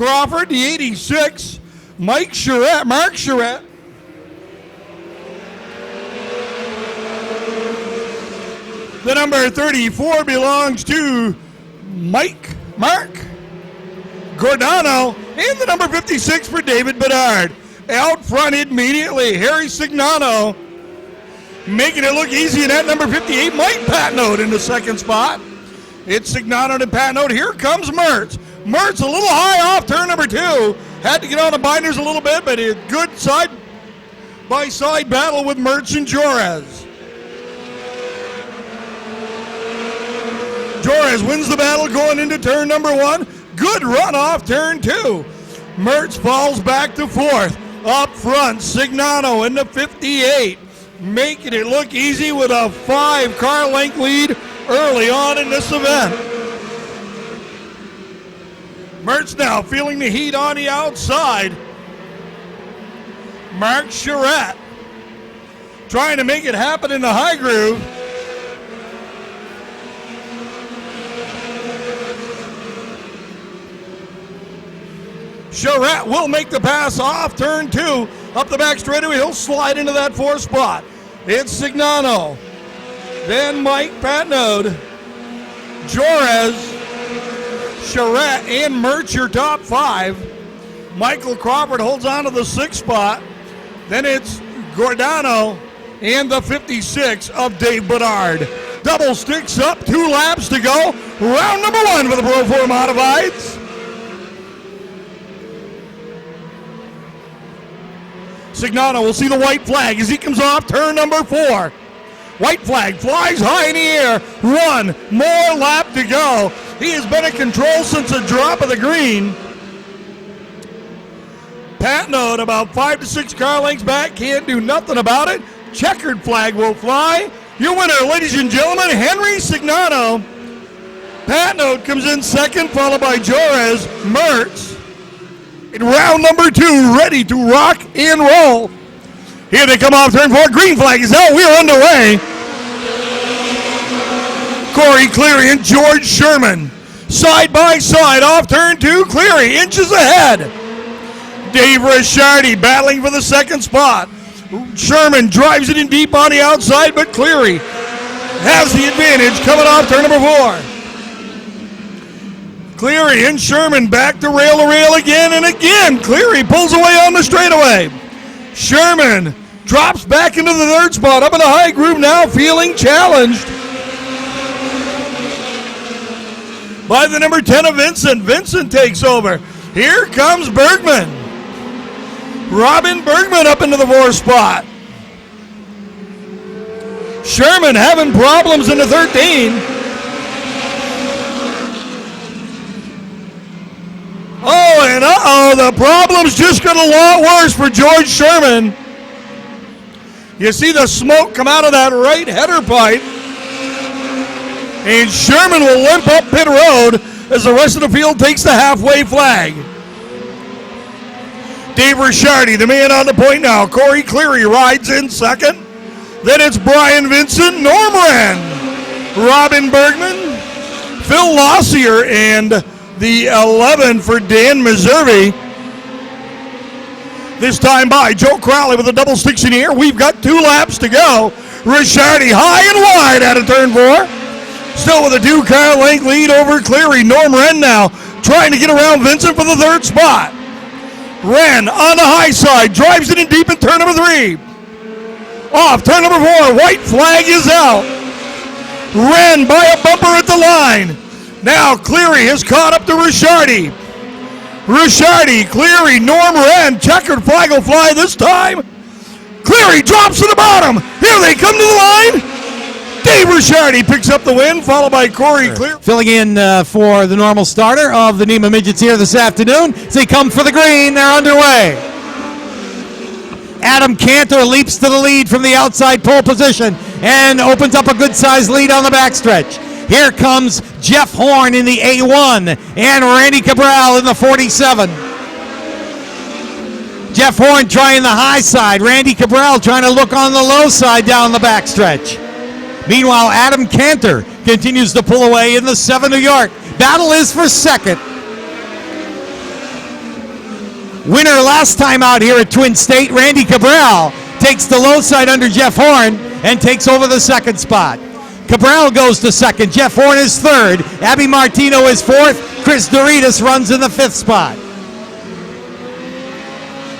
Crawford, the 86, Mark Charette. The number 34 belongs to Mark Giordano, and the number 56 for David Bedard. Out front immediately, Harry Signano making it look easy, and at number 58, Mike Patnode in the second spot. It's Signano to Patnode. Here comes Mertz. Mertz a little high off turn number 2. Had to get on the binders a little bit, but a good side-by-side battle with Mertz and Jorez. Jorez wins the battle going into turn number 1. Good run off turn 2. Mertz falls back to 4th. Up front, Signano in the 58. Making it look easy with a 5-car length lead early on in this event. Mertz now feeling the heat on the outside. Mark Charette trying to make it happen in the high groove. Charette will make the pass off turn 2. Up the back straightaway, he'll slide into that 4th spot. It's Signano. Then Mike Patnode. Jorez, Charette, and Mertz, your top 5. Michael Crawford holds on to the 6th spot. Then it's Giordano and the 56 of Dave Bedard. Double sticks up, 2 laps to go. Round number 1 for the Pro 4 Modifieds. Signano will see the white flag as he comes off turn number 4. White flag flies high in the air. 1 more lap to go. He has been in control since the drop of the green. Patnode about 5 to 6 car lengths back. Can't do nothing about it. Checkered flag will fly. Your winner, ladies and gentlemen, Henry Signano. Patnode comes in second, followed by Jorez, Mertz. In round number 2, ready to rock and roll. Here they come off turn 4. Green flag is out. We're underway. Corey Cleary and George Sherman. Side by side off turn 2. Cleary inches ahead. Dave Ricciardi battling for the 2nd spot. Sherman drives it in deep on the outside, but Cleary has the advantage coming off turn number 4. Cleary and Sherman back to rail again and again. Cleary pulls away on the straightaway. Sherman drops back into the 3rd spot, up in the high groove now, feeling challenged by the number 10 of Vincent. Vincent takes over. Here comes Bergman. Robin Bergman up into the 4th spot. Sherman having problems in the 13. Oh, and the problem's just got a lot worse for George Sherman. You see the smoke come out of that right header pipe. And Sherman will limp up pit road as the rest of the field takes the halfway flag. Dave Ricciardi, the man on the point now. Corey Cleary rides in second. Then it's Brian Vincent, Norm Wren, Robin Bergman, Phil Lossier, and the 11 for Dan Meserve. This time by Joe Crowley with the double sticks in the air. We've got 2 laps to go. Ricciardi high and wide out of turn 4. Still with a 2-car length lead over Cleary. Norm Wren now trying to get around Vincent for the 3rd spot. Wren on the high side, drives it in deep in turn number 3. Off turn number 4, white flag is out. Wren by a bumper at the line. Now Cleary has caught up to Ricciardi. Ricciardi, Cleary, Norm Wren. Checkered flag will fly this time. Cleary drops to the bottom. Here they come to the line. Dave Ricciardi picks up the win, followed by Corey Cleary. Filling in for the normal starter of the NEMA Midgets here this afternoon. As they come for the green, they're underway. Adam Cantor leaps to the lead from the outside pole position and opens up a good-sized lead on the backstretch. Here comes Jeff Horn in the A1 and Randy Cabral in the 47. Jeff Horn trying the high side. Randy Cabral trying to look on the low side down the backstretch. Meanwhile, Adam Cantor continues to pull away in the 7 New York. Battle is for second. Winner last time out here at Twin State, Randy Cabral, takes the low side under Jeff Horn and takes over the second spot. Cabral goes to second. Jeff Horn is third. Abby Martino is fourth. Chris Doritas runs in the fifth spot.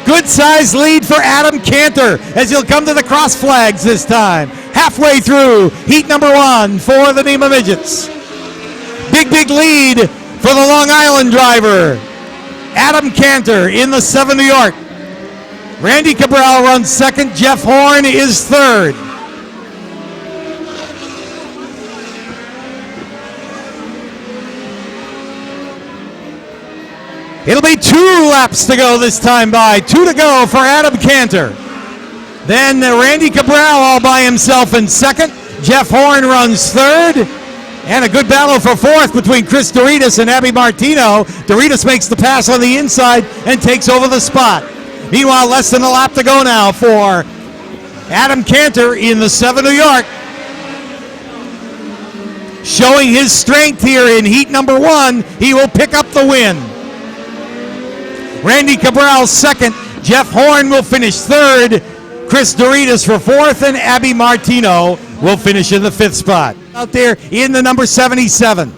Good size lead for Adam Cantor as he'll come to the cross flags this time. Halfway through heat number 1 for the Nema Midgets. Big lead for the Long Island driver. Adam Cantor in the 7 New York. Randy Cabral runs second. Jeff Horn is third. It'll be 2 laps to go this time by. 2 to go for Adam Cantor. Then Randy Cabral all by himself in second. Jeff Horn runs third. And a good battle for fourth between Chris Doritas and Abby Martino. Doritas makes the pass on the inside and takes over the spot. Meanwhile, less than a lap to go now for Adam Cantor in the 7 New York. Showing his strength here in heat number 1. He will pick up the win. Randy Cabral second. Jeff Horn will finish third. Chris Doritas for fourth, and Abby Martino will finish in the fifth spot. Out there in the number 77.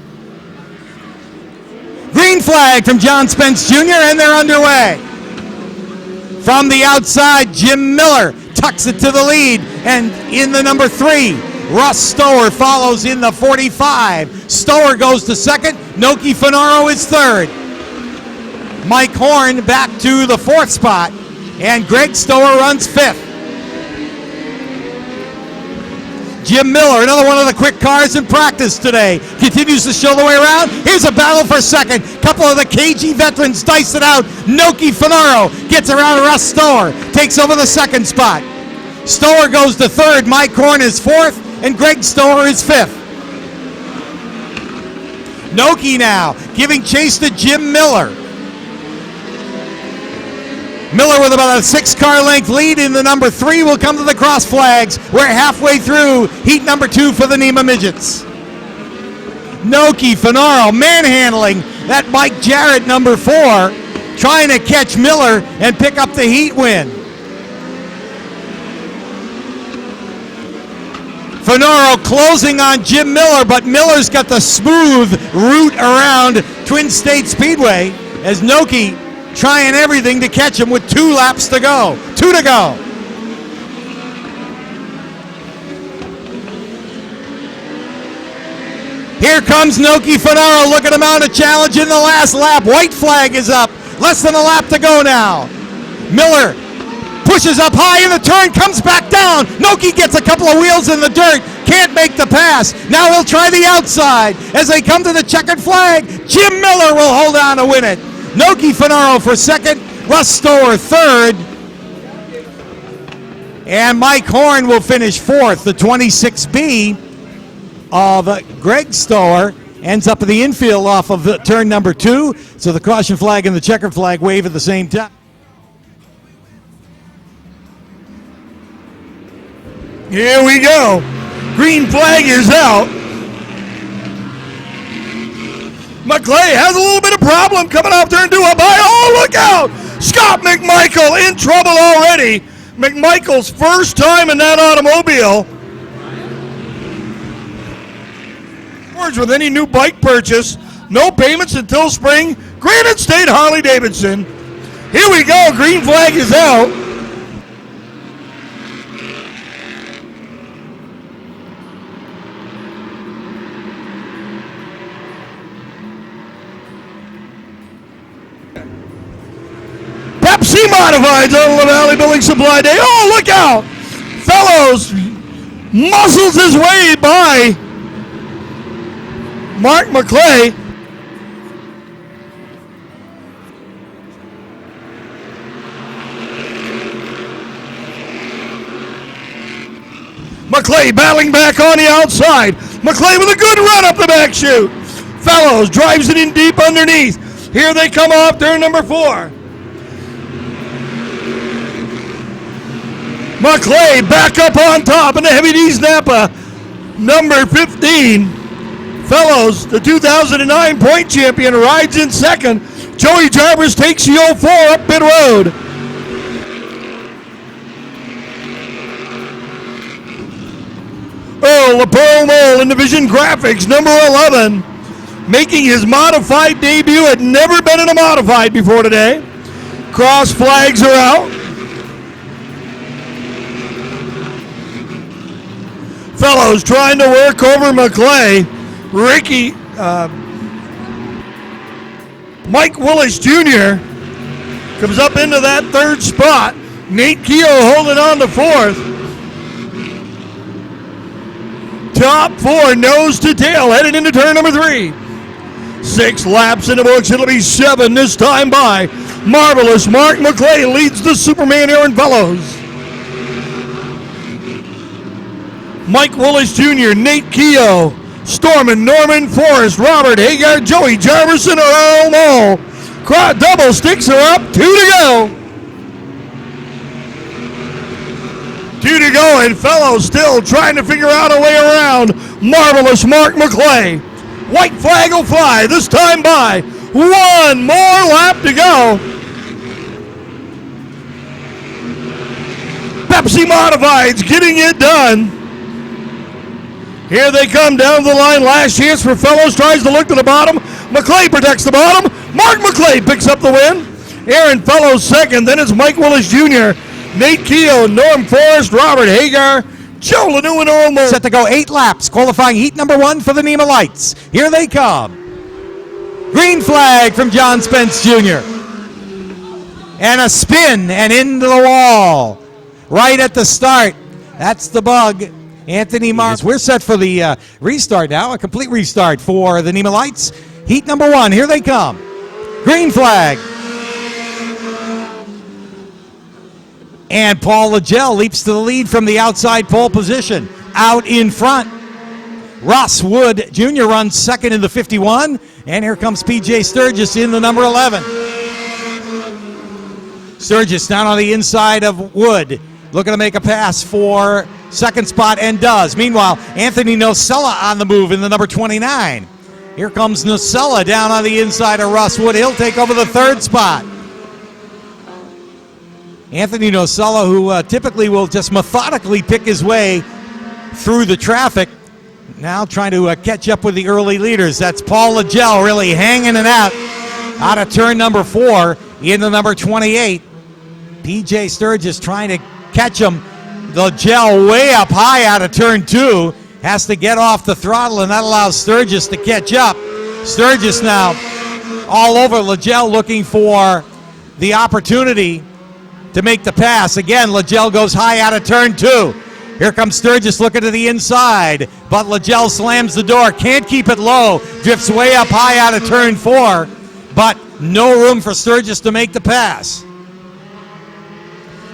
Green flag from John Spence Jr., and they're underway. From the outside, Jim Miller tucks it to the lead, and in the number 3, Russ Stower follows in the 45. Stower goes to second. Noki Finaro is third. Mike Horn back to the 4th spot, and Greg Stower runs 5th. Jim Miller, another one of the quick cars in practice today, continues to show the way around. Here's a battle for second. Couple of the KG veterans dice it out. Noki Finaro gets around Russ Stower, takes over the 2nd spot. Stower goes to 3rd. Mike Horn is 4th, and Greg Stower is 5th. Noki now giving chase to Jim Miller. Miller with about a 6-car length lead in the number 3 will come to the cross flags. We're halfway through heat number 2 for the Nema Midgets. Noki Finaro manhandling that Mike Jarrett number 4, trying to catch Miller and pick up the heat win. Finaro closing on Jim Miller, but Miller's got the smooth route around Twin State Speedway as Noki trying everything to catch him with 2 laps to go. 2 to go. Here comes Noki Finaro looking to mount a challenge in the last lap. White flag is up. Less than a lap to go now. Miller pushes up high in the turn, comes back down. Noki gets a couple of wheels in the dirt. Can't make the pass. Now he'll try the outside. As they come to the checkered flag, Jim Miller will hold on to win it. Noki Finaro for second, Russ Stower third, and Mike Horn will finish fourth. The 26B of Greg Stower ends up in the infield off of turn number 2, so the caution flag and the checkered flag wave at the same time. Here we go. Green flag is out. McClay has a little bit of problem coming off turn 2 up high. Oh, look out! Scott McMichael in trouble already. McMichael's first time in that automobile. With any new bike purchase, no payments until spring. Granite State Harley Davidson. Here we go. Green flag is out. Pepsi Modifieds on the Valley Building Supply Day. Oh, look out! Fellows muscles his way by Mark McClay. McClay battling back on the outside. McClay with a good run up the back chute. Fellows drives it in deep underneath. Here they come off turn number 4. McClay back up on top in the Heavy D's Napa, number 15. Fellows, the 2009 point champion, rides in second. Joey Jarvis takes the 04 up pit road. Earl Pearl Mole in Division Graphics, number 11, making his modified debut. Had never been in a modified before today. Cross flags are out. Fellows trying to work over McClay. Mike Willis Jr. comes up into that third spot. Nate Keogh holding on to fourth. Top four, nose to tail, headed into turn number 3. 6 laps in the books. It'll be 7 this time by Marvelous Mark McClay leads the Superman Aaron Fellows. Mike Willis Jr., Nate Keogh, Stormin, Norman Forrest, Robert Hagar, Joey Jarvis, and Earl Mole. Double sticks are up, 2 to go. 2 to go, and Fellows still trying to figure out a way around Marvelous Mark McClay. White flag will fly, this time by 1 more lap to go. Pepsi Modifieds getting it done. Here they come down the line. Last chance for Fellows. Tries to look to the bottom. McClay protects the bottom. Mark McClay picks up the win. Aaron Fellows second. Then it's Mike Willis Jr., Nate Keogh, Norm Forrest, Robert Hagar, Joe Lanu, and Earl Mole. Set to go 8 laps. Qualifying heat number 1 for the NEMA Lights. Here they come. Green flag from John Spence Jr. And a spin and into the wall. Right at the start. That's the bug. Anthony Mars. We're set for the restart now, a complete restart for the NEMA Lights. Heat number 1, here they come. Green flag. And Paul Legel leaps to the lead from the outside pole position. Out in front, Ross Wood Jr. runs second in the 51. And here comes PJ Sturgis in the number 11. Sturgis down on the inside of Wood, looking to make a pass for second spot, and does. Meanwhile, Anthony Nocella on the move in the number 29. Here comes Nocella down on the inside of Russ Wood. He'll take over the third spot. Anthony Nocella, who typically will just methodically pick his way through the traffic, now trying to catch up with the early leaders. That's Paul Legel really hanging it out of turn number 4 in the number 28. PJ Sturgis trying to catch him. Legel way up high out of turn 2. Has to get off the throttle, and that allows Sturgis to catch up. Sturgis now all over Legel, looking for the opportunity to make the pass. Again, Legel goes high out of turn 2. Here comes Sturgis looking to the inside, but Legel slams the door. Can't keep it low. Drifts way up high out of turn 4, but no room for Sturgis to make the pass.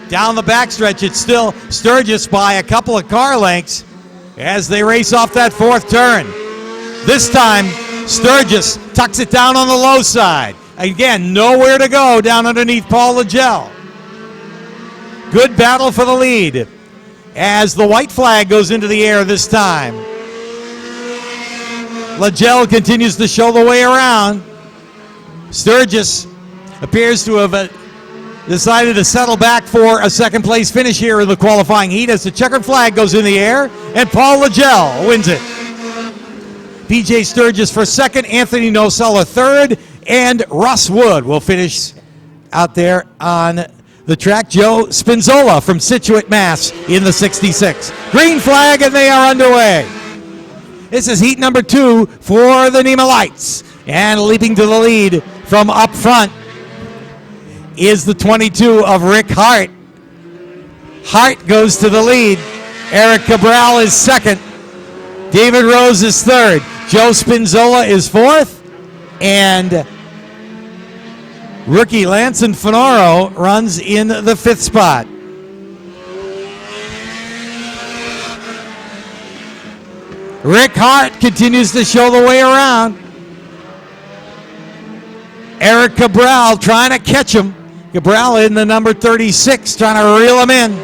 Down the backstretch, it's still Sturgis by a couple of car lengths as they race off that 4th turn. This time, Sturgis tucks it down on the low side. Again, nowhere to go down underneath Paul Legel. Good battle for the lead as the white flag goes into the air this time. Legel continues to show the way around. Sturgis appears to have decided to settle back for a second place finish here in the qualifying heat as the checkered flag goes in the air, and Paul Legel wins it. PJ Sturgis for second, Anthony Nocella third, and Russ Wood will finish out there on the track. Joe Spinzola from Situate, Mass. in the 66. Green flag, and they are underway. This is heat number 2 for the NEMA Lights, and leaping to the lead from up front is the 22 of Rick Hart. Hart goes to the lead. Eric Cabral is second. David Rose is third. Joe Spinzola is fourth. And rookie Lanson Finaro runs in the 5th spot. Rick Hart continues to show the way around. Eric Cabral trying to catch him. Cabral in the number 36, trying to reel him in.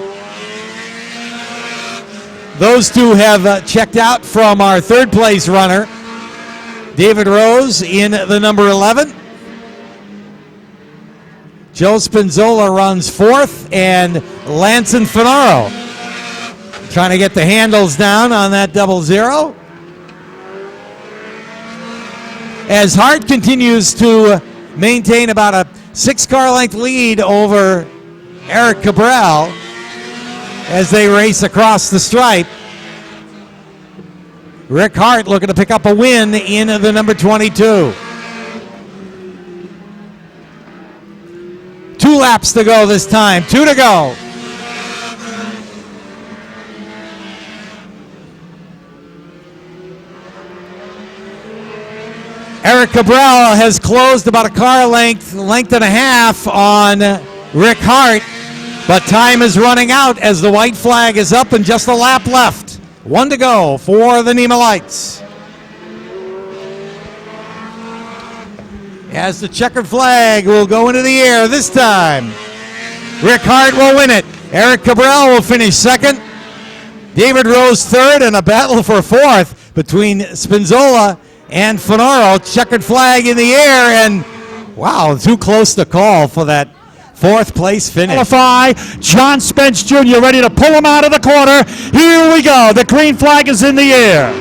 Those two have checked out from our 3rd place runner, David Rose, in the number 11. Joe Spinzola runs fourth, and Lance and Finaro trying to get the handles down on that 00. As Hart continues to maintain about a 6-car length lead over Eric Cabral as they race across the stripe. Rick Hart looking to pick up a win in the number 22. 2 laps to go this time. 2 to go. Eric Cabral has closed about a car length and a half on Rick Hart, but time is running out as the white flag is up and just a lap left. 1 to go for the NEMA Lights. As the checkered flag will go into the air this time, Rick Hart will win it. Eric Cabral will finish second. David Rose third, and a battle for fourth between Spinzola and Finaro. Checkered flag in the air, and wow, too close to call for that fourth place finish. John Spence Jr. ready to pull him out of the corner. Here we go. The green flag is in the air.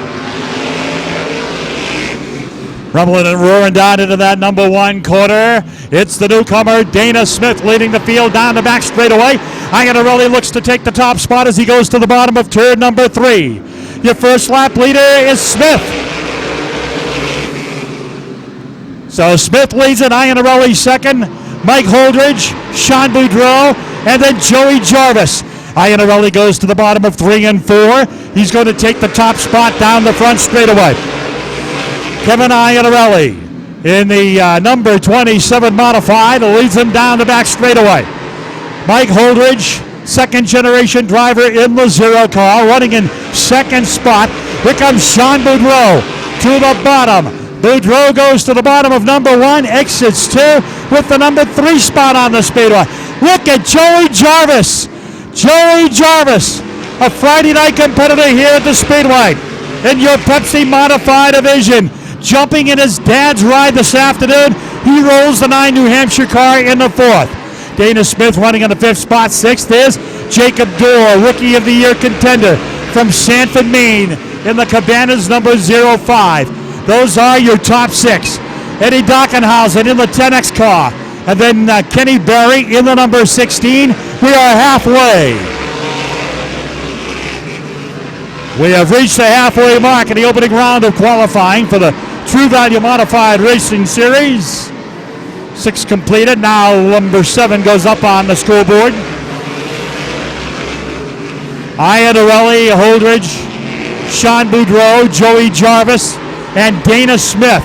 Rumbling and roaring down into that number 1 quarter. It's the newcomer, Dana Smith, leading the field down the back straightaway. Iannarelli looks to take the top spot as he goes to the bottom of turn number 3. Your first lap leader is Smith. So Smith leads it, Iannarelli second, Mike Holdridge, Sean Boudreau, and then Joey Jarvis. Iannarelli goes to the bottom of 3 and 4. He's going to take the top spot down the front straightaway. Kevin Iannarelli in the number 27 modified leads him down the back straightaway. Mike Holdridge, second generation driver in the 0 car, running in second spot. Here comes Sean Boudreau to the bottom. Boudreau goes to the bottom of number 1, exits 2 with the number 3 spot on the speedway. Look at Joey Jarvis. Joey Jarvis, a Friday night competitor here at the speedway in your Pepsi modified division. Jumping in his dad's ride this afternoon, he rolls the 9 New Hampshire car in the 4th. Dana Smith running in the 5th spot. 6th is Jacob Dorr, Rookie of the Year contender from Sanford, Maine in the Cabanas number 05. Those are your top 6. Eddie Dockenhausen in the 10X car. And then Kenny Berry in the number 16. We are halfway. We have reached the halfway mark in the opening round of qualifying for the True Value Modified Racing Series. 6 completed. Now number 7 goes up on the scoreboard. Iannarelli, Holdridge, Sean Boudreau, Joey Jarvis, and Dana Smith.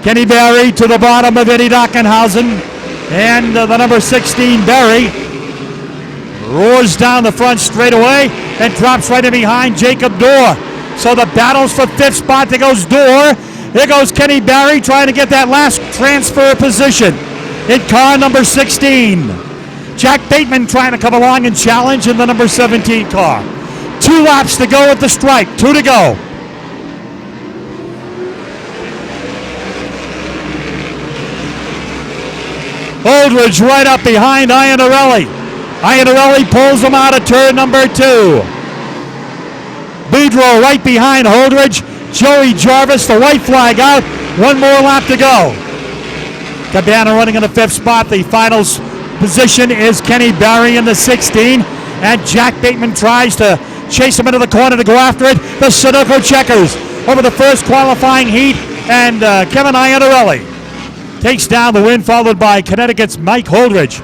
Kenny Berry to the bottom of Eddie Dockenhausen, and the number 16 Berry roars down the front straightaway and drops right in behind Jacob Dorr. So the battles for 5th spot. There goes Dorr. There goes Kenny Berry trying to get that last transfer position in car number 16. Jack Bateman trying to come along and challenge in the number 17 car. 2 laps to go at the stripe. 2 to go. Holdridge right up behind Iannarelli. Iannarelli pulls him out of turn number 2. Boudreau right behind Holdridge. Joey Jarvis, the white flag out. 1 more lap to go. Cabana running in the 5th spot. The final position is Kenny Berry in the 16. And Jack Bateman tries to chase him into the corner to go after it. The Sudoku Checkers over the first qualifying heat. And Kevin Iannarelli takes down the win, followed by Connecticut's Mike Holdridge.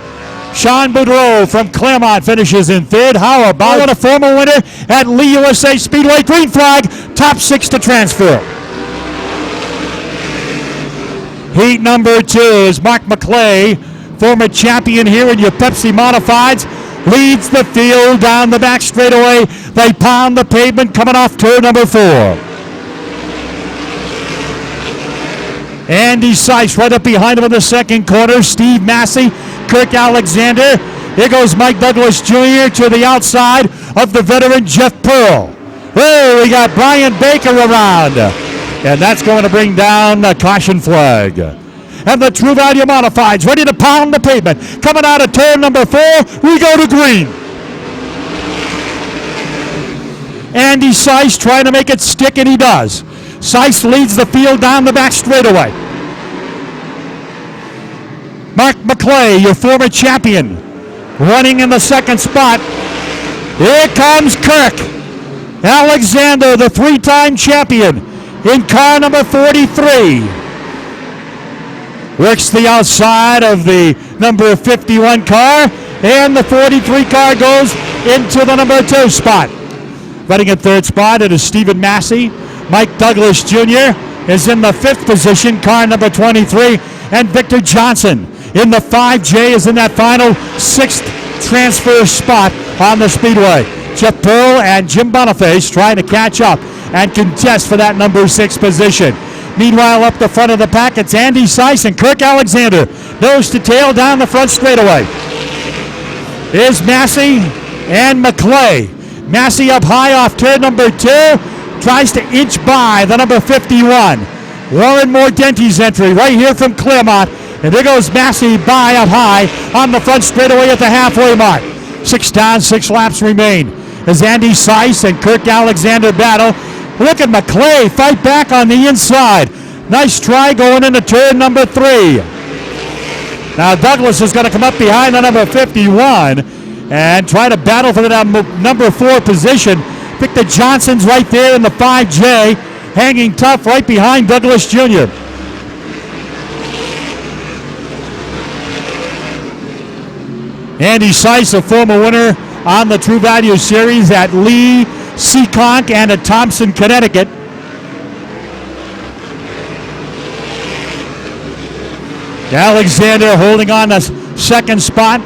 Sean Boudreau from Claremont finishes in 3rd. How about a former winner at Lee USA Speedway? Green flag, top 6 to transfer. Heat number 2 is Mark McClay, former champion here in your Pepsi Modifieds, leads the field down the back straightaway. They pound the pavement coming off turn number 4. Andy Seiss right up behind him in the 2nd corner. Steve Massey, Kirk Alexander. Here goes Mike Douglas Jr. to the outside of the veteran Jeff Pearl. Oh, we got Brian Baker around. And that's going to bring down the caution flag. and the True Value Modifieds ready to pound the pavement. Coming out of turn number 4, we go to green. Andy Seiss trying to make it stick, and he does. Seiss leads the field down the back straightaway. Mark McClay, your former champion, running in the second spot. Here comes Kirk Alexander, the 3-time champion, in car number 43. Works the outside of the number 51 car, and the 43 car goes into the number 2 spot. Running in third spot, it is Stephen Massey. Mike Douglas Jr. is in the 5th position, car number 23, and Victor Johnson in the 5J is in that final 6th transfer spot on the Speedway. Jeff Pearl and Jim Boniface trying to catch up and contest for that number 6 position. Meanwhile, up the front of the pack, it's Andy Seiss and Kirk Alexander. Nose to tail down the front straightaway. Here's Massey and McClay. Massey up high off turn number 2. Tries to inch by the number 51. Warren Mordenti's entry right here from Claremont. And there goes Massey by up high on the front straightaway at the halfway mark. 6 down, 6 laps remain as Andy Seiss and Kirk Alexander battle. Look at McClay fight back on the inside. Nice try going into turn number 3. Now Douglas is going to come up behind the number 51 and try to battle for the number 4 position. Victor Johnson's right there in the 5J, hanging tough right behind Douglas Jr. Andy Seiss, a former winner on the True Value Series at Lee, Seekonk, and at Thompson, Connecticut. Alexander holding on the 2nd spot.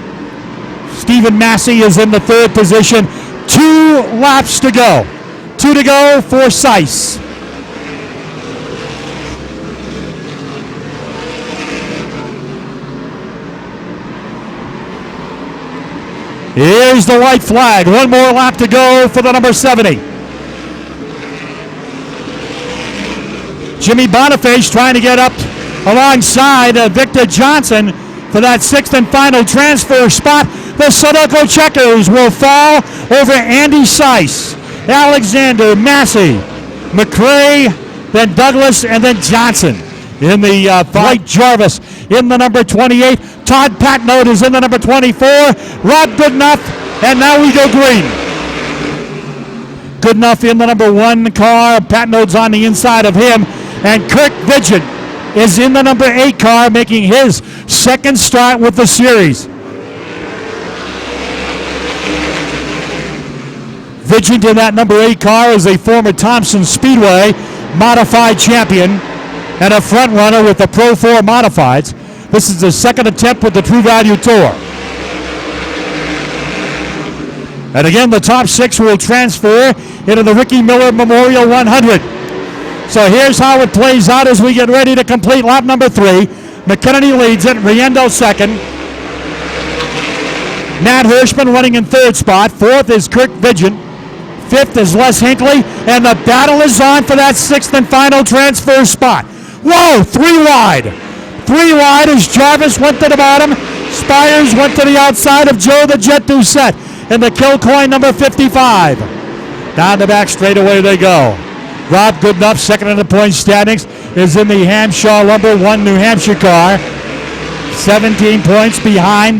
Stephen Massey is in the 3rd position. 2 laps to go. 2 to go for Seiss. Here's the white flag. 1 more lap to go for the number 70. Jimmy Boniface trying to get up alongside Victor Johnson for that 6th and final transfer spot. The Sudoku checkers will fall over Andy Seiss, Alexander, Massey, McCray, then Douglas, and then Johnson. In the Dwight Jarvis in the number 28. Todd Patnode is in the number 24. Rob Goodenough, and now we go green. Goodenough in the number 1 car. Patnode's on the inside of him. And Kirk Vigent is in the number 8 car, making his 2nd start with the series. Vigent in that number 8 car is a former Thompson Speedway modified champion and a front runner with the Pro 4 Modifieds. This is his 2nd attempt with the True Value Tour. And again, the top 6 will transfer into the Ricky Miller Memorial 100. So here's how it plays out as we get ready to complete lap number 3. McKennedy leads it, Riendo 2nd. Matt Hirschman running in 3rd spot. 4th is Kirk Vigent. 5th is Les Hinckley, and the battle is on for that 6th and final transfer spot. Whoa, 3 wide. 3 wide as Jarvis went to the bottom. Spires went to the outside of Joe the Jet Doucette in the Kilcoyne number 55. Down the back straightaway they go. Rob Goodenough, 2nd in the point standings, is in the Hampshire Lumber 1 New Hampshire car. 17 points behind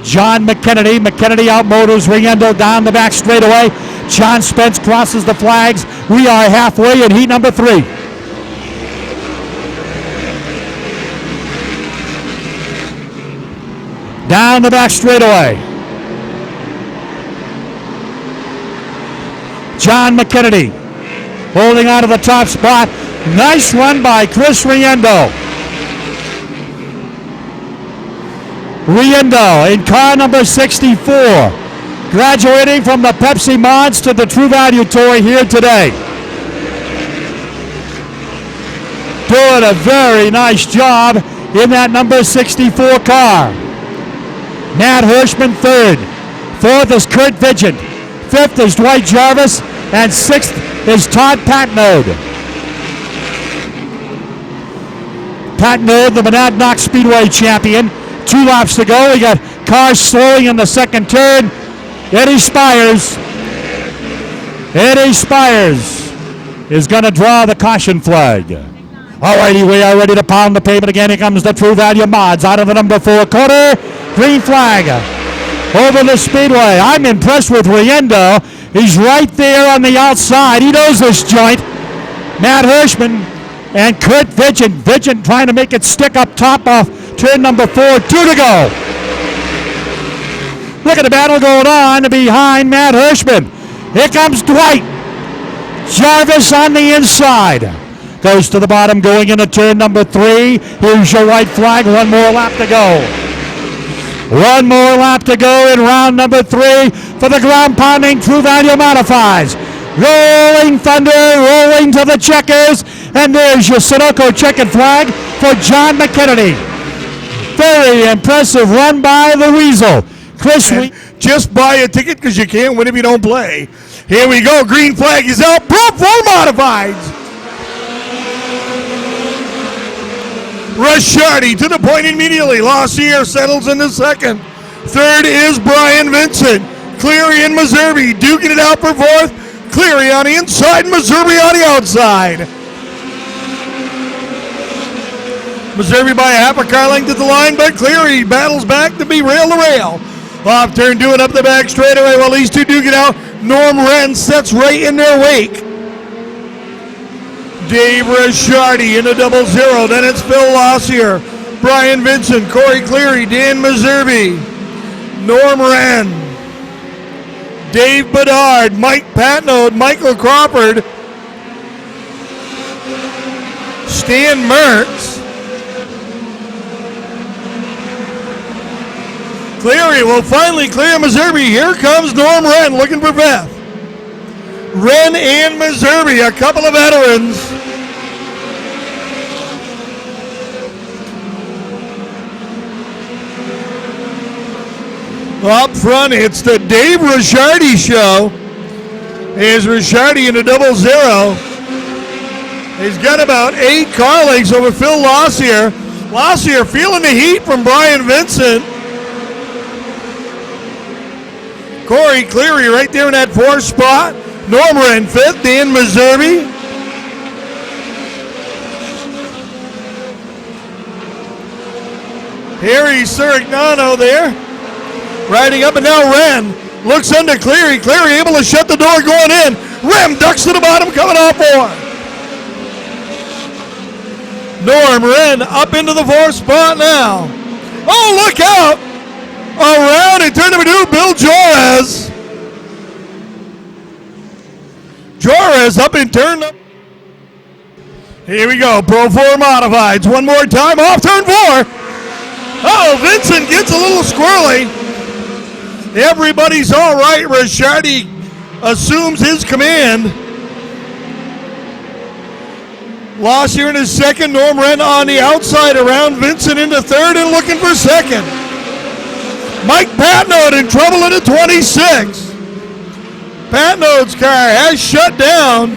John McKennedy. McKennedy outmotors Riendo down the back straightaway. John Spence crosses the flags. We are halfway in heat number 3. Down the back straightaway. John McKennedy holding on to the top spot. Nice run by Chris Riendo. Riendo in car number 64, graduating from the Pepsi Mods to the True Value Tour here today. Doing a very nice job in that number 64 car. Matt Hirschman 3rd. 4th is Kurt Vigent. 5th is Dwight Jarvis. And 6th is Todd Patnode. Pat Node, the Monadnock Speedway champion. 2 laps to go. We got cars slowing in the second turn. Eddie Spires is going to draw the caution flag. Alrighty, we are ready to pound the pavement again. Here comes the True Value Mods out of the number 4 quarter. Green flag over the Speedway. I'm impressed with Riendo. He's right there on the outside. He knows this joint. Matt Hirschman and Kurt Vigent. Vigent trying to make it stick up top off turn number 4. 2 to go. Look at the battle going on behind Matt Hirschman. Here comes Dwight. Jarvis on the inside. Goes to the bottom going into turn number 3. Here's your white flag. 1 more lap to go. 1 more lap to go in round number 3 for the ground pounding True Value Modifieds. Rolling Thunder, rolling to the checkers. And there's your Sunoco checkered flag for John McKennedy. Very impressive run by the Weasel. Chris, just buy a ticket because you can't win if you don't play. Here we go. Green flag is out. Pro 4 Modifieds. Ricciardi to the point immediately. Lossier settles into second. Third is Brian Vincent. Cleary and Meserve duking it out for fourth. Cleary on the inside, Meserve on the outside. Meserve by a half a car length at the line, but Cleary battles back to be rail to rail. Off turn, doing up the back straightaway while these two duke it out. Norm Wren sets right in their wake. Dave Ricciardi in a 0-0. Then it's Phil Lossier, Brian Vincent, Corey Cleary, Dan Meserve, Norm Wren, Dave Bedard, Mike Patnode, Michael Crawford, Stan Mertz. Cleary will finally clear Meserve. Here comes Norm Wren looking for Beth. Wren and Meserve, a couple of veterans. Up front, it's the Dave Ricciardi show. Here's Ricciardi in a 0-0. He's got about 8 car lengths over Phil Lossier. Lossier feeling the heat from Brian Vincent. Corey Cleary right there in that 4th spot. Norma in 5th, Dan Meserve. Harry Sirignano there. Riding up and down Wren. Looks under Cleary. Cleary able to shut the door going in. Rem ducks to the bottom coming off 4. Norm Wren up into the 4th spot now. Oh, look out! Around in turn number 2, Bill Jorez. Jorez up in turn number. Here we go, Pro 4 Modifieds. One more time, off turn 4. Oh, Vincent gets a little squirrely. Everybody's all right. Ricciardi assumes his command. Lossier in his second. Norm Wren on the outside around Vincent into third and looking for second. Mike Patnode in trouble at a 26. Patnode's car has shut down.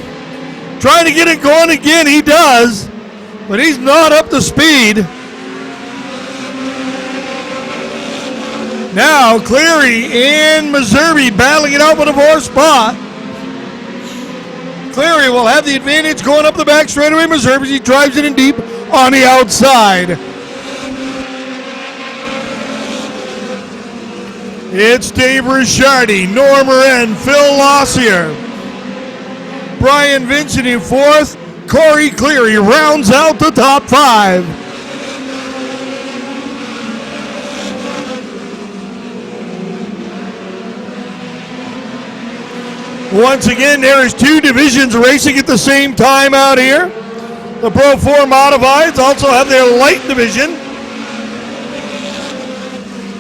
Trying to get it going again, he does. But he's not up to speed. Now Cleary and Meserve battling it out for the 4th spot. Cleary will have the advantage going up the back straightaway. Meserve as he drives it in deep on the outside. It's Dave Ricciardi, Norm Wren, Phil Lossier, Brian Vincent in 4th. Corey Cleary rounds out the top 5. Once again, there is 2 divisions racing at the same time out here. The Pro 4 Modifieds also have their light division.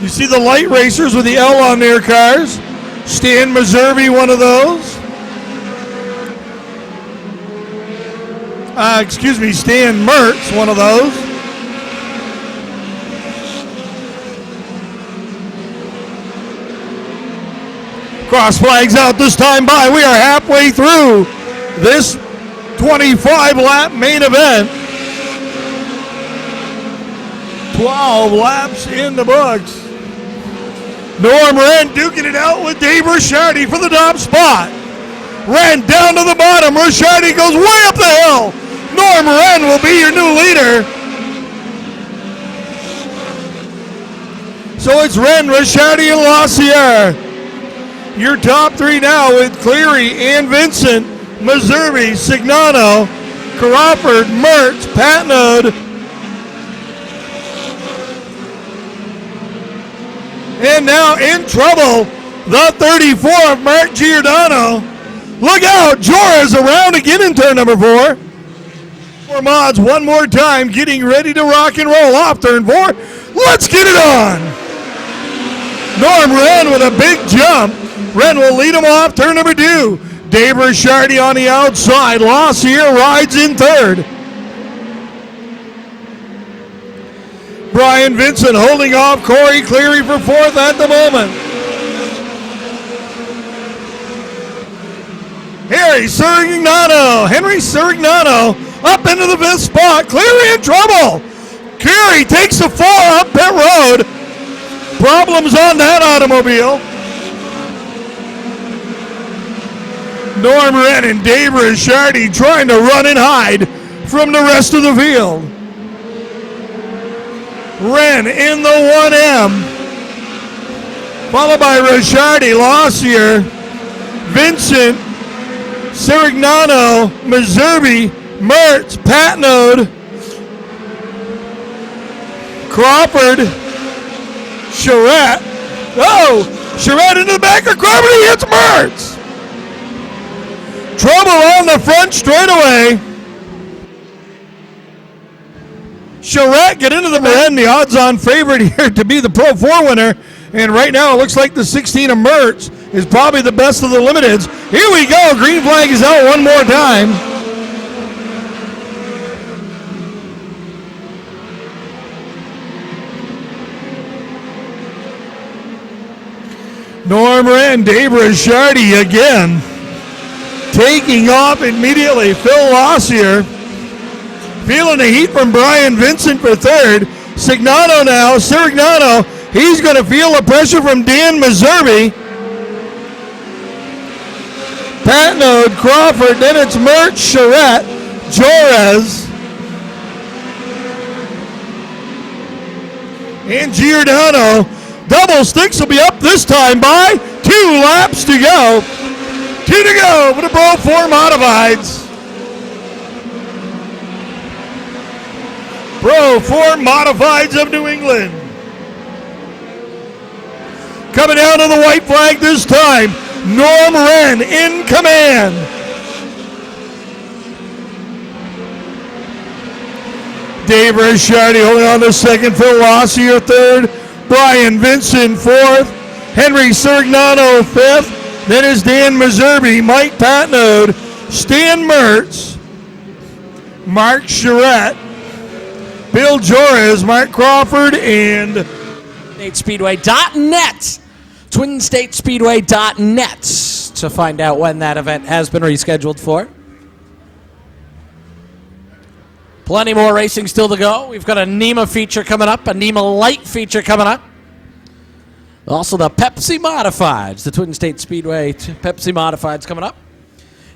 You see the light racers with the L on their cars. Stan Meserve, one of those. Stan Mertz, one of those. Cross flags out this time by. We are halfway through this 25-lap main event. 12 laps in the books. Norm Wren duking it out with Dave Ricciardi for the top spot. Wren down to the bottom. Ricciardi goes way up the hill. Norm Wren will be your new leader. So it's Wren, Ricciardi, and Lassier. Your top three now with Cleary and Vincent, Meserve, Signano, Crawford, Mertz, Patnode. And now in trouble, the 34 of Mark Giordano. Look out, Jora's around again in turn number 4. For mods one more time, getting ready to rock and roll off turn 4. Let's get it on. Norm Wren with a big jump. Wren will lead him off turn number 2. Dave Ricciardi on the outside. Lassier rides in third. Brian Vincent holding off Corey Cleary for 4th at the moment. Henry Surignano up into the 5th spot. Cleary in trouble. Cleary takes the 4 up pit road. Problems on that automobile. Norm Wren and Dave Ricciardi trying to run and hide from the rest of the field. Wren in the 1M. Followed by Ricciardi, Lassier, Vincent, Sirignano, Meserve, Mertz, Patnode, Crawford, Charette. Oh, Charette into the back of Crawford. He hits Mertz. Trouble on the front straightaway. Charette get into the end, the odds-on favorite here to be the Pro 4 winner. And right now it looks like the 16 of Mertz is probably the best of the limiteds. Here we go. Green flag is out one more time. Norm Wren, Dave Ricciardi again. Taking off immediately. Phil Lassier. Feeling the heat from Brian Vincent for 3rd. Signano now. Sirignano. He's going to feel the pressure from Dan Meserve. Patnode, Crawford. Then it's Mertz, Charette, Jorez. And Giordano. Double sticks will be up this time by 2 laps to go. 2 to go for the Pro 4 Modifieds. Pro 4 Modifieds of New England. Coming down to the white flag this time, Norm Wren in command. Dave Ricciardi holding on to 2nd, Phil Lassier 3rd, Brian Vincent 4th, Henry Sirignano 5th, then is Dan Meserve, Mike Patnode, Stan Mertz, Mark Charette, Bill Jorez, Mark Crawford, and StateSpeedway.net. TwinStateSpeedway.net to find out when that event has been rescheduled for. Plenty more racing still to go. We've got a NEMA feature coming up, a NEMA Light feature coming up. Also the Pepsi Modifieds, the Twin State Speedway Pepsi Modifieds coming up.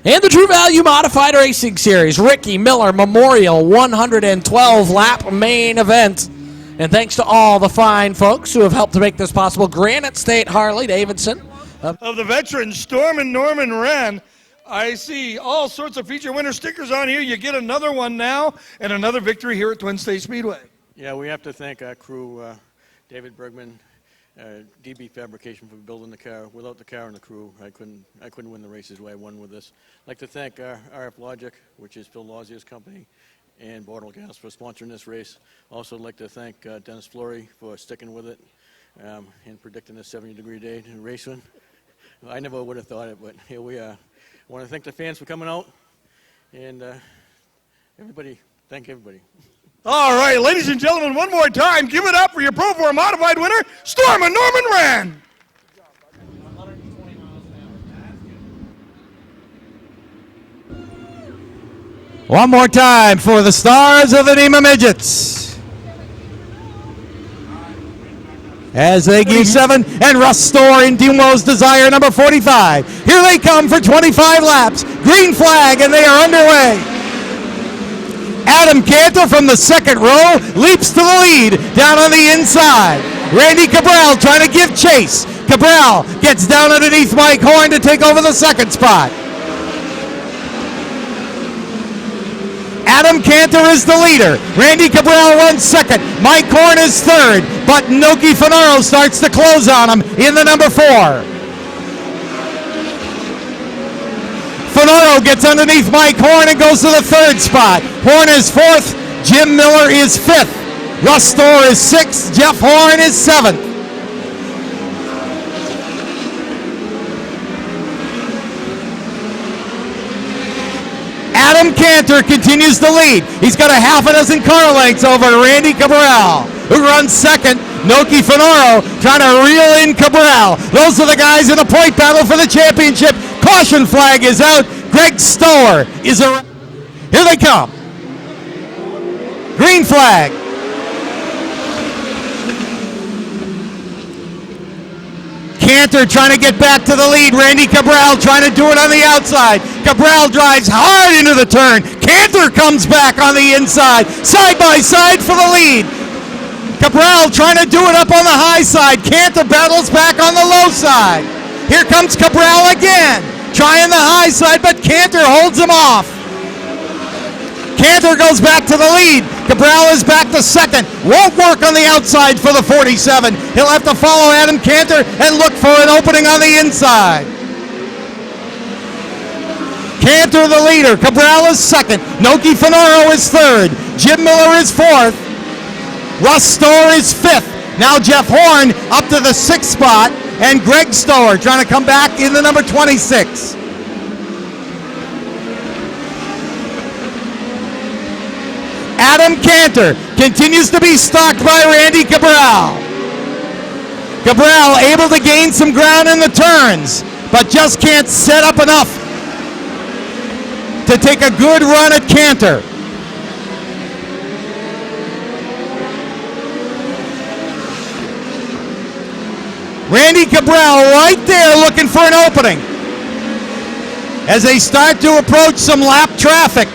And the True Value Modified Racing Series, Ricky Miller Memorial 112 lap main event. And thanks to all the fine folks who have helped to make this possible. Granite State Harley Davidson. Of the veterans, Storm and Norman Wren. I see all sorts of feature winner stickers on here. You get another one now and another victory here at Twin State Speedway. Yeah, we have to thank our crew, David Bergman, DB Fabrication for building the car. Without the car and the crew, I couldn't win the races the way I won with this. I'd like to thank RF Logic, which is Phil Lassier's company, and Bortle Gas for sponsoring this race. Also, I'd like to thank Dennis Flory for sticking with it and predicting a 70-degree day in racing. I never would have thought it, but here we are. I want to thank the fans for coming out, and thank everybody. All right, ladies and gentlemen, one more time, give it up for your Pro 4 Modified winner, Storm and Norman Wren. One more time for the stars of the NEMA Midgets. as they give 7, and Russ Storr in Dimo's Desire, number 45. Here they come for 25 laps. Green flag, and they are underway. Adam Cantor from the second row leaps to the lead down on the inside. Randy Cabral trying to give chase. Cabral gets down underneath Mike Horn to take over the second spot. Adam Cantor is the leader. Randy Cabral runs second. Mike Horn is third. But Noki Finaro starts to close on him in the number 4. Finaro gets underneath Mike Horn and goes to the third spot. Horn is 4th. Jim Miller is 5th. Russ Storr is 6th. Jeff Horn is 7th. Adam Cantor continues to lead. He's got a half a dozen car lengths over Randy Cabral, who runs second. Noki Finaro trying to reel in Cabral. Those are the guys in a point battle for the championship. Caution flag is out. Greg Stoller is around. Here they come. Green flag. Cantor trying to get back to the lead. Randy Cabral trying to do it on the outside. Cabral drives hard into the turn. Cantor comes back on the inside. Side by side for the lead. Cabral trying to do it up on the high side. Cantor battles back on the low side. Here comes Cabral again. Trying the high side, but Cantor holds him off. Cantor goes back to the lead. Cabral is back to second. Won't work on the outside for the 47. He'll have to follow Adam Cantor and look for an opening on the inside. Cantor the leader. Cabral is second. Noki Finaro is third. Jim Miller is 4th. Russ Storr is 5th. Now Jeff Horn up to the 6th spot. And Greg Stoller trying to come back in the number 26. Adam Cantor continues to be stalked by Randy Cabral. Cabral able to gain some ground in the turns, but just can't set up enough to take a good run at Cantor. Randy Cabral right there looking for an opening as they start to approach some lap traffic.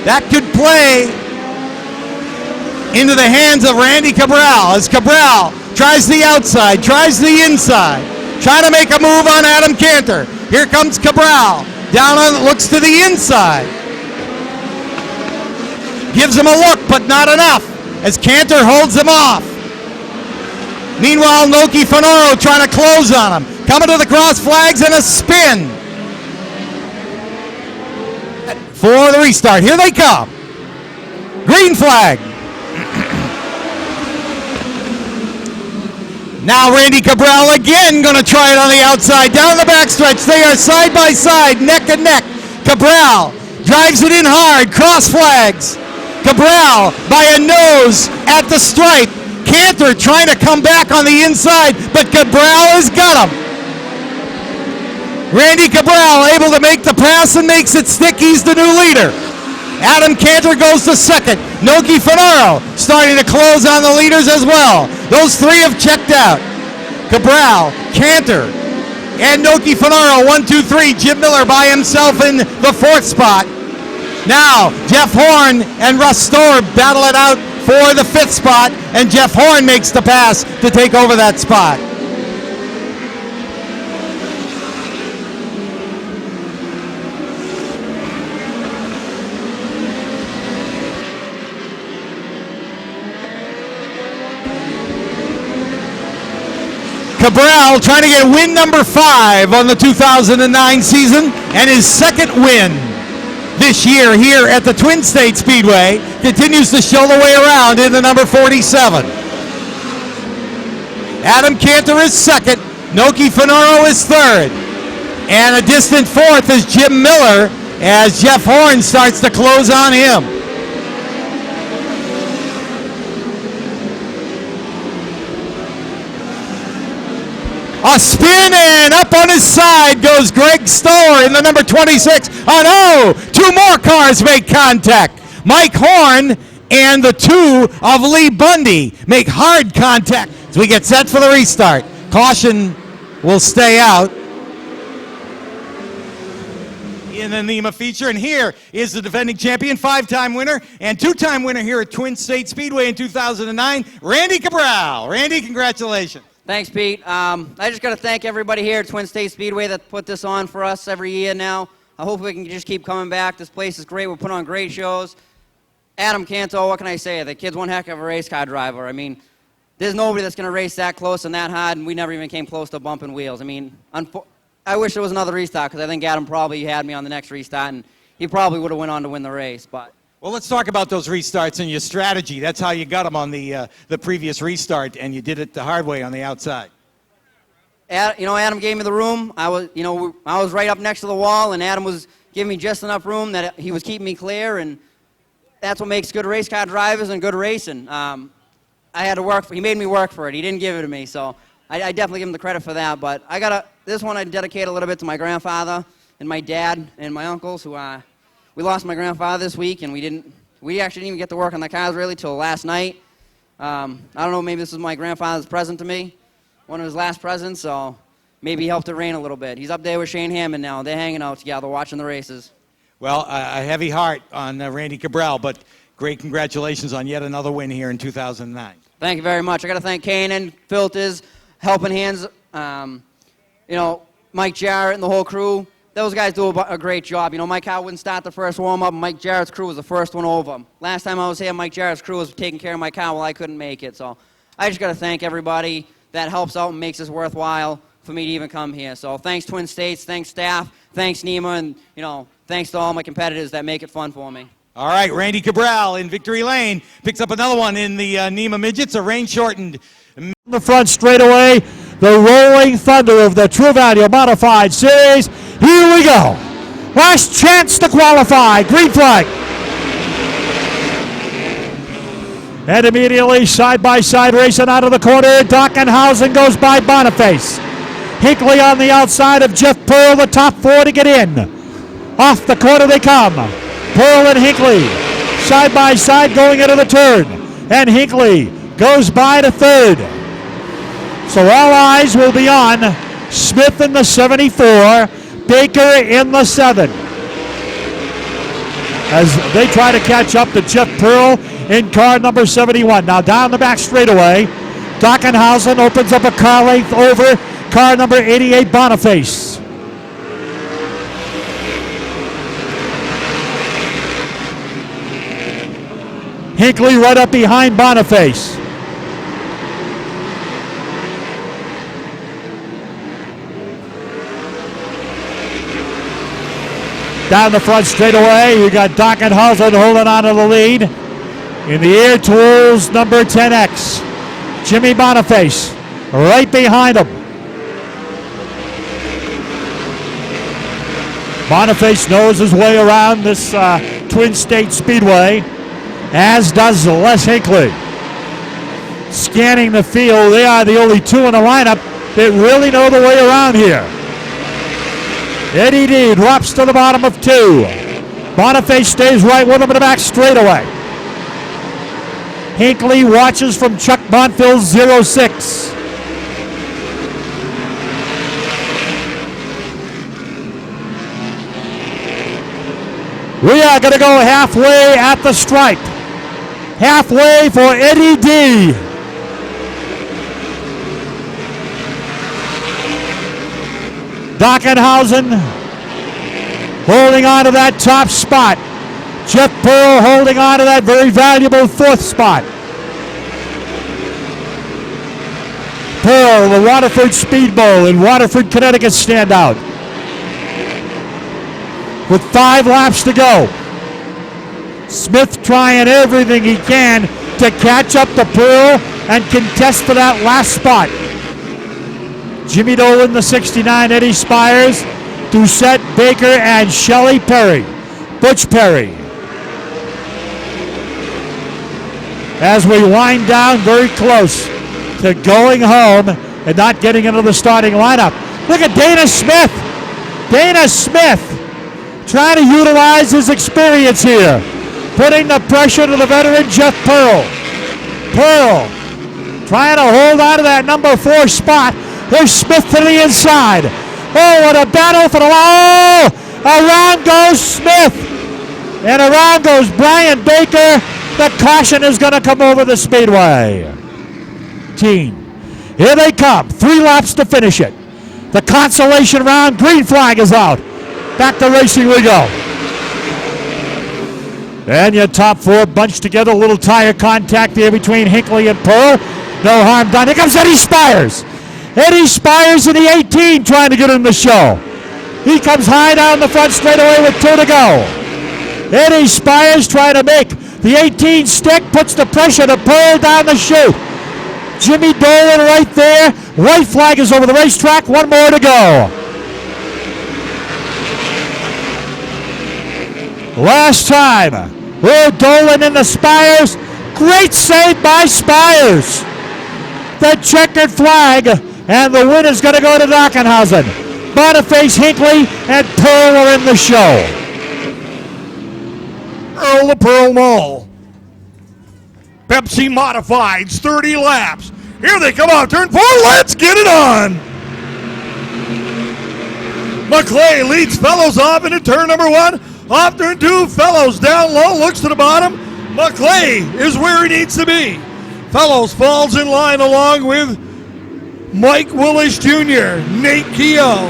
That could play into the hands of Randy Cabral as Cabral tries the outside, tries the inside, trying to make a move on Adam Cantor. Here comes Cabral, down on, looks to the inside. Gives him a look, but not enough, as Cantor holds him off. Meanwhile, Noki Finaro trying to close on him. Coming to the cross flags and a spin. For the restart, here they come. Green flag. Now Randy Cabral again going to try it on the outside. Down the backstretch, they are side by side, neck and neck. Cabral drives it in hard, cross flags. Cabral by a nose at the stripe. Cantor trying to come back on the inside, but Cabral has got him. Randy Cabral able to make the pass and makes it stick. He's the new leader. Adam Cantor goes to second. Noki Finaro starting to close on the leaders as well. Those three have checked out. Cabral, Cantor, and Noki Finaro, 1, 2, 3. Jim Miller by himself in the 4th spot. Now, Jeff Horn and Russ Storr battle it out for the 5th spot, and Jeff Horn makes the pass to take over that spot. Cabral trying to get win number 5 on the 2009 season and his second win this year here at the Twin State Speedway. Continues to show the way around in the number 47. Adam Cantor is second. Noki Finaro is third. And a distant 4th is Jim Miller as Jeff Horn starts to close on him. A spin and up on his side goes Greg Stoller in the number 26. Oh no! 2 more cars make contact. Mike Horn and the 2 of Lee Bundy make hard contact. As we get set for the restart. Caution will stay out in the NEMA feature. And here is the defending champion, 5-time winner, and 2-time winner here at Twin State Speedway in 2009, Randy Cabral. Randy, congratulations. Thanks, Pete. I just got to thank everybody here at Twin State Speedway that put this on for us every year now. I hope we can just keep coming back. This place is great. We put on great shows. Adam Canto, what can I say? The kid's one heck of a race car driver. I mean, there's nobody that's going to race that close and that hard, and we never even came close to bumping wheels. I mean, I wish there was another restart, because I think Adam probably had me on the next restart, and he probably would have went on to win the race. But well, let's talk about those restarts and your strategy. That's how you got them on the previous restart, and you did it the hard way on the outside. Adam gave me the room. I was right up next to the wall, and Adam was giving me just enough room that he was keeping me clear, and that's what makes good race car drivers and good racing. I had to work he made me work for it. He didn't give it to me, so I definitely give him the credit for that. But this one I dedicate a little bit to my grandfather and my dad and my uncles, who we lost my grandfather this week, and we actually didn't even get to work on the cars really till last night. I don't know, maybe this is my grandfather's present to me, one of his last presents, so maybe he helped it rain a little bit. He's up there with Shane Hammond now. They're hanging out together watching the races. Well, a heavy heart on Randy Cabral, but great congratulations on yet another win here in 2009. Thank you very much. I got to thank Kanan, Filters, Helping Hands, Mike Jarrett and the whole crew. Those guys do a great job. My car wouldn't start the first warm-up. Mike Jarrett's crew was the first one over. Last time I was here, Mike Jarrett's crew was taking care of my car while I couldn't make it. So I just got to thank everybody that helps out and makes this worthwhile for me to even come here. So thanks, Twin States. Thanks, staff. Thanks, NEMA. And, thanks to all my competitors that make it fun for me. All right, Randy Cabral in Victory Lane picks up another one in the NEMA Midgets, a rain-shortened. The front straightaway, the rolling thunder of the True Value Modified Series. Here we go. Last chance to qualify. Green flag. And immediately side-by-side racing out of the corner. Dockenhausen goes by Boniface. Hinckley on the outside of Jeff Pearl, the top four to get in. Off the corner they come. Pearl and Hinckley side by side going into the turn, and Hinckley goes by to third. So all eyes will be on Smith in the 74, Baker in the 7, as they try to catch up to Jeff Pearl in car number 71. Now down the back straightaway, Dockenhausen opens up a car length over car number 88, Boniface. Hinckley right up behind Boniface. Down the front straightaway, you got Dockenhausen holding on to the lead. In the air tools, number 10X. Jimmy Boniface right behind him. Boniface knows his way around this Twin State Speedway, as does Les Hinckley. Scanning the field, they are the only two in the lineup that really know the way around here. Eddie D drops to the bottom of 2. Boniface stays right with him in the back straightaway. Hinckley watches from Chuck Bonfill's 06. We are going to go halfway at the stripe. Halfway for Eddie D. Dockenhausen holding on to that top spot. Jeff Pearl holding on to that very valuable 4th spot. Pearl, the Waterford Speedbowl in Waterford, Connecticut standout. With 5 laps to go. Smith trying everything he can to catch up to Pearl and contest for that last spot. Jimmy Dolan, the 69, Eddie Spires, Doucette, Baker, and Shelley Perry. Butch Perry. As we wind down very close to going home and not getting into the starting lineup. Look at Dana Smith. Dana Smith trying to utilize his experience here. Putting the pressure to the veteran Jeff Pearl. Pearl trying to hold on to that number 4 spot. Here's Smith to the inside. Oh, what a battle for the wall. Around goes Smith. And around goes Brian Baker. The caution is going to come over the Speedway. Here they come. 3 laps to finish it. The consolation round. Green flag is out. Back to racing we go. And your top 4 bunched together. A little tire contact there between Hinckley and Pearl. No harm done. Here comes Eddie Spires. Eddie Spires in the 18 trying to get in the show. He comes high down the front straightaway with 2 to go. Eddie Spires trying to make the 18 stick. Puts the pressure to Pearl down the chute. Jimmy Dolan right there. White flag is over the racetrack. 1 more to go. Last time. Oh, Dolan in the Spires. Great save by Spires. The checkered flag. And the win is going to go to Dockenhausen. Boniface, Hinckley, and Pearl are in the show. Earl the Pearl Mall. Pepsi Modifieds, 30 laps. Here they come out, turn 4, let's get it on. McClay leads Fellows off into turn number 1. Off turn 2, Fellows down low, looks to the bottom. McClay is where he needs to be. Fellows falls in line along with Mike Willis Jr., Nate Keogh,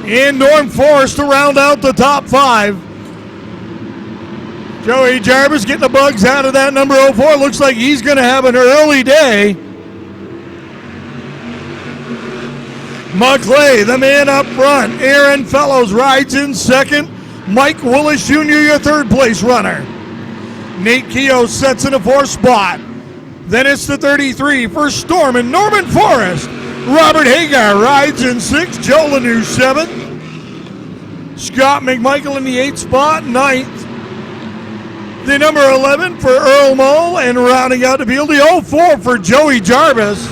and Norm Forrest to round out the top 5. Joey Jarvis getting the bugs out of that number 04. Looks like he's going to have an early day. McClay, the man up front. Aaron Fellows rides in second. Mike Willis Jr., your third place runner. Nate Keogh sets in a 4th spot. Then it's the 33 for Storm and Norman Forrest. Robert Hagar rides in 6th. Joe Lanu 7th. Scott McMichael in the 8th spot, 9th. The number 11 for Earl Mole, and rounding out the field, the 04 for Joey Jarvis.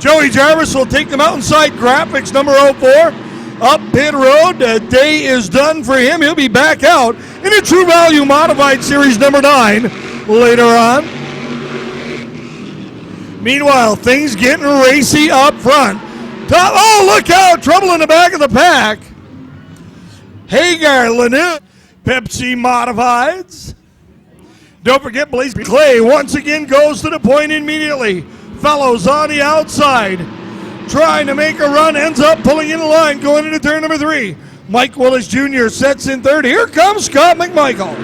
Joey Jarvis will take the Mountainside Graphics number 04 up pit road. The day is done for him. He'll be back out in a True Value Modified Series number 9 later on. Meanwhile, things getting racy up front. Oh, look out! Trouble in the back of the pack. Hagar, Lanu, Pepsi Modifieds. Don't forget, Blaze Clay once again goes to the point immediately. Fellows on the outside, trying to make a run, ends up pulling in the line, going into turn number 3. Mike Willis Jr. sets in 3rd. Here comes Scott McMichael.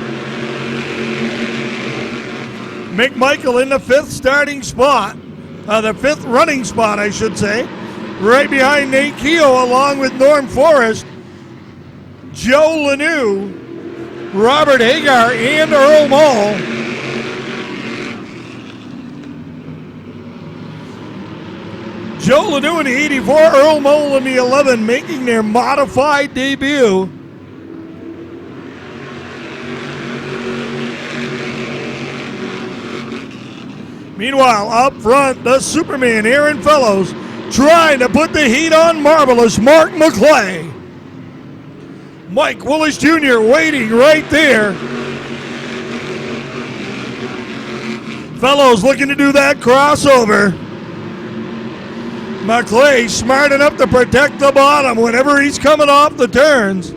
McMichael in the 5th starting spot, the 5th running spot, I should say. Right behind Nate Keogh, along with Norm Forrest, Joe Lanu, Robert Hagar, and Earl Mole. Joe Lanu in the 84, Earl Mole in the 11, making their modified debut. Meanwhile, up front, the Superman, Aaron Fellows, trying to put the heat on Marvelous Mark McClay. Mike Willis Jr. waiting right there. Fellows looking to do that crossover. McClay smart enough to protect the bottom whenever he's coming off the turns.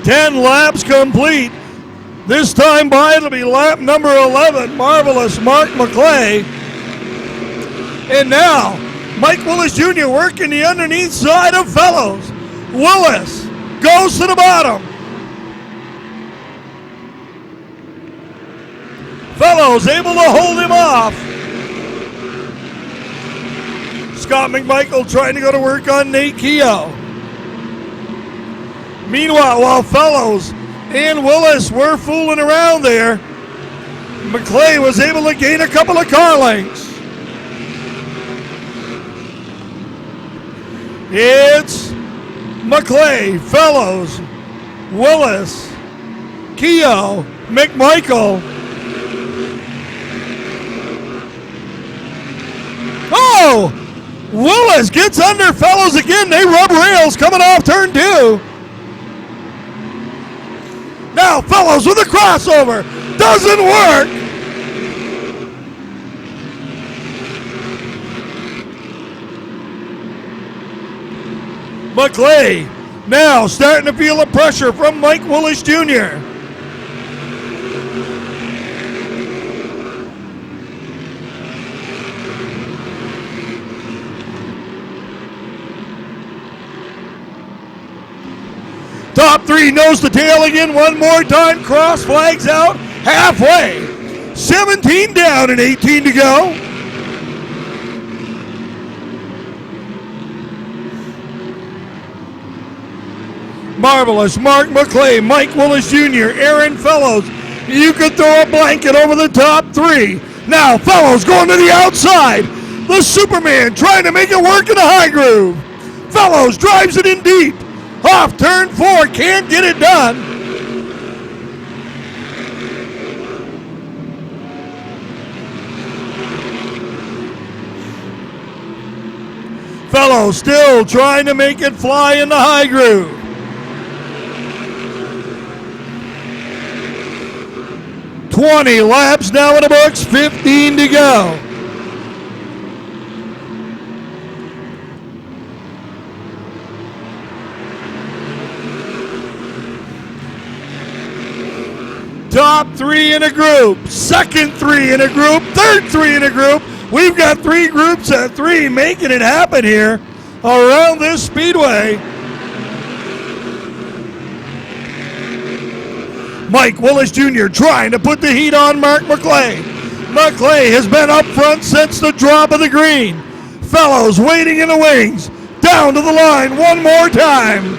Ten laps complete. This time by, it'll be lap number 11. Marvelous Mark McClay. And now, Mike Willis Jr. working the underneath side of Fellows. Willis goes to the bottom. Fellows able to hold him off. Scott McMichael trying to go to work on Nate Keogh. Meanwhile, while Fellows and Willis were fooling around there, McClay was able to gain a couple of car lengths. It's McClay, Fellows, Willis, Keogh, McMichael, Oh! Willis gets under Fellows again. They rub rails coming off turn 2. Now Fellows with a crossover. Doesn't work. McClay now starting to feel the pressure from Mike Willis Jr. Top 3 nose to tail again one more time. Cross flags out halfway. 17 down and 18 to go. Marvelous, Mark McClay, Mike Willis Jr., Aaron Fellows. You could throw a blanket over the top 3. Now Fellows going to the outside. The Superman trying to make it work in a high groove. Fellows drives it in deep. Off turn 4, can't get it done. Fellows still trying to make it fly in the high groove. $20 laps now in the books, 15 to go. Top 3 in a group, second 3 in a group, third 3 in a group. We've got 3 groups at 3 making it happen here around this speedway. Mike Willis Jr. trying to put the heat on Mark McClay. McClay has been up front since the drop of the green. Fellows waiting in the wings. Down to the line one more time.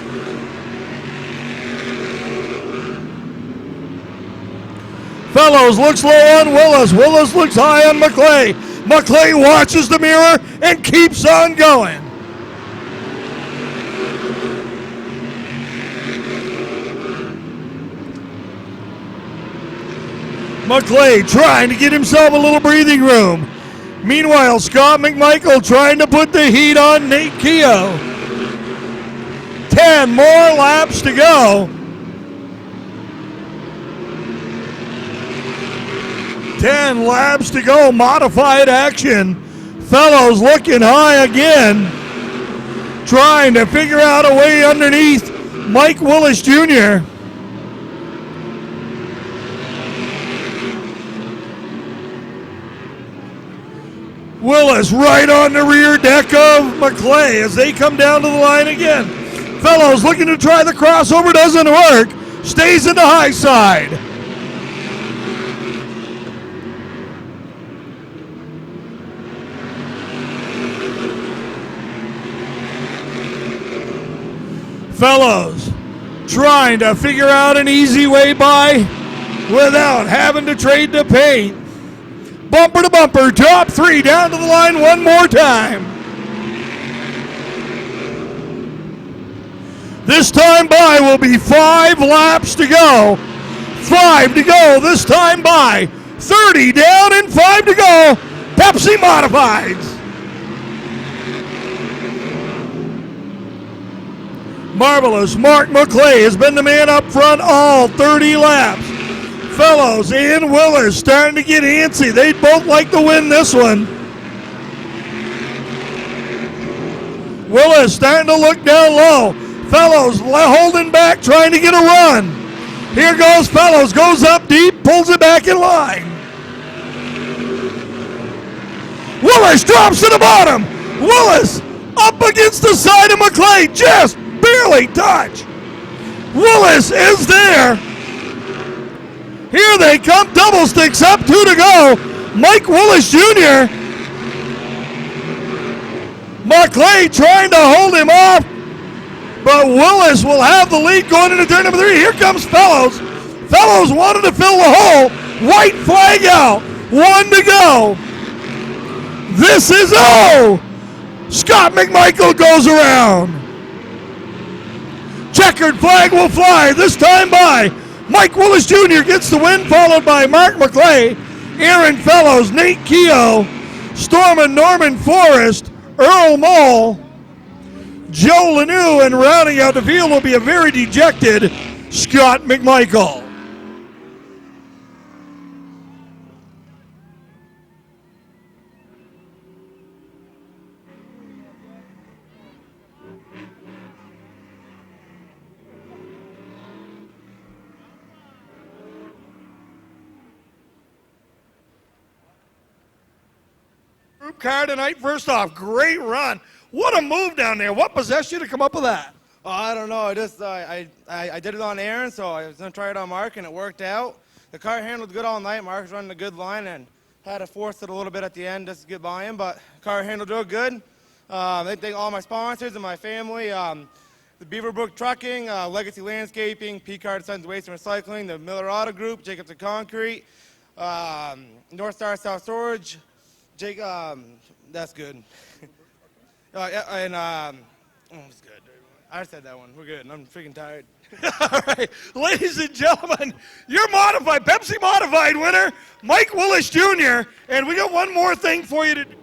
Fellows looks low on Willis. Willis looks high on McClay. McClay watches the mirror and keeps on going. McClay trying to get himself a little breathing room. Meanwhile, Scott McMichael trying to put the heat on Nate Keogh. 10 more laps to go. 10 laps to go, modified action. Fellows looking high again. Trying to figure out a way underneath Mike Willis Jr. Willis right on the rear deck of McClay as they come down to the line again. Fellows looking to try the crossover, doesn't work. Stays in the high side. Fellows trying to figure out an easy way by without having to trade the paint. Bumper to bumper, top 3 down to the line one more time. This time by will be 5 laps to go. 5 to go this time by. 30 down and 5 to go. Pepsi Modifieds. Marvelous, Mark McClay has been the man up front all 30 laps. Fellows and Willis starting to get antsy. They'd both like to win this one. Willis starting to look down low. Fellows holding back, trying to get a run. Here goes Fellows, goes up deep, pulls it back in line. Willis drops to the bottom. Willis up against the side of McClay, just barely touch. Willis is there. Here they come, double sticks up, 2 to go. Mike Willis Jr. McClay trying to hold him off, but Willis will have the lead going into turn number 3. Here comes Fellows. Fellows wanted to fill the hole. White flag out, 1 to go. This is Scott McMichael goes around. Checkered flag will fly, this time by Mike Willis Jr. gets the win, followed by Mark McClay, Aaron Fellows, Nate Keogh, Stormin' Norman Forrest, Earl Mole, Joe Lanou, and rounding out the field will be a very dejected Scott McMichael. Group car tonight, first off, great run. What a move down there. What possessed you to come up with that? Oh, I don't know. I did it on Aaron, so I was going to try it on Mark, and it worked out. The car handled good all night. Mark was running a good line and had to force it a little bit at the end just to get by him, but the car handled real good. I thank all my sponsors and my family, the Beaverbrook Trucking, Legacy Landscaping, P-Card Sons Waste and Recycling, the Miller Auto Group, Jacobs and Concrete, North Star South Storage, that's good. It's good. I said that one. We're good. I'm freaking tired. All right, ladies and gentlemen, your modified, Pepsi Modified winner, Mike Willis Jr., and we got one more thing for you to do.